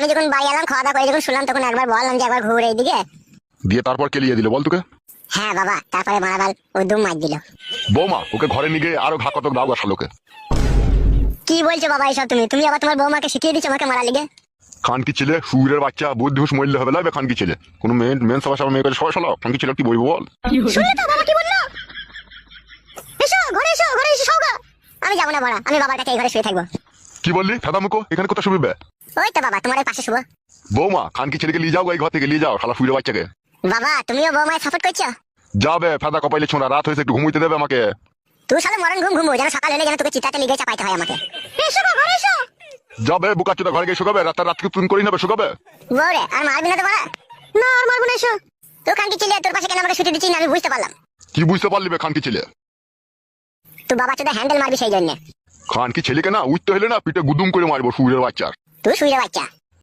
আমি যখন বাড়ি এলাম খাওয়া দাওয়া করে যখন শুনলাম তখন একবার বললাম যে একবার ঘুরে এইদিকে। দিয়ে তারপর কেলিয়ে দিল বল তোকে? হ্যাঁ বাবা, তারপরে মারাবাল ও দুম মার দিল। বৌমা ওকে ঘরে নিয়ে গিয়ে আরো ঘা কতক দাও গসালোকে। কি বলছো বাবা এইসব? তুমি আবার তোমার বৌমাকে শিখিয়ে দিচ্ছ আমাকে মারা লিগে? খানকি ছেলে, সুরের বাচ্চা, বুদ্ধি হুস মরলে হবে লাগবে খানকি ছেলে। কোনো মেন সবার মেয়ে করে সবাই সালো খানকি ছেলে কি বলবো বল? শুনলে তো বাবা কি বললো? এসো ঘরে, এসো ঘরে, এসে শোগা। আমি যাবো না বড়া, আমি বাবার কাছে এই ঘরে শুয়ে থাকবো। কি বললি ফেদা মুখো? এখানে কোথায় শুবিবে? ওই তো বাবা তোমার এই পাশে শুবো। বৌমা খানকি ছেলেকে নিয়ে যাও, এই ঘর থেকে নিয়ে যাও শালা সুরের বাচ্চাকে। বাবা তুমিও বৌমায় সাপোর্ট করছো? যাবে ফেদা কপাইলে ছোঁড়া, রাত হয়েছে একটু ঘুমুইতে দেবে আমাকে। তুই সালে মরণ ঘুমবো যেন সকাল হলে যেন তোকে চিতাতে লিগে চাপাইতে হয় আমাকে। এসো গো, ঘরে এসো। যাবে বুকা চোদা ঘরে গিয়ে শুকাবে, রাতকে তুন করি নেবে শুকাবে। বউরে আর মারবি না তো বড়া? না আর মারবো না, এসো। তুই খানকি ছিলে তোর পাশে কেন আমাকে শুতে দিচ্ছিস না আমি বুঝতে পারলাম। কি বুঝতে পারলি বে খানকি ছেলে? তুই বাবা চোদা হ্যান্ডেল মারবি সেই জন্য। খানকি ছেলেকে না উঠতে হলে না পিঠে গুদুম করে মারবো সুরের বাচ্চার। তুই শুয়ে বাচ্চা।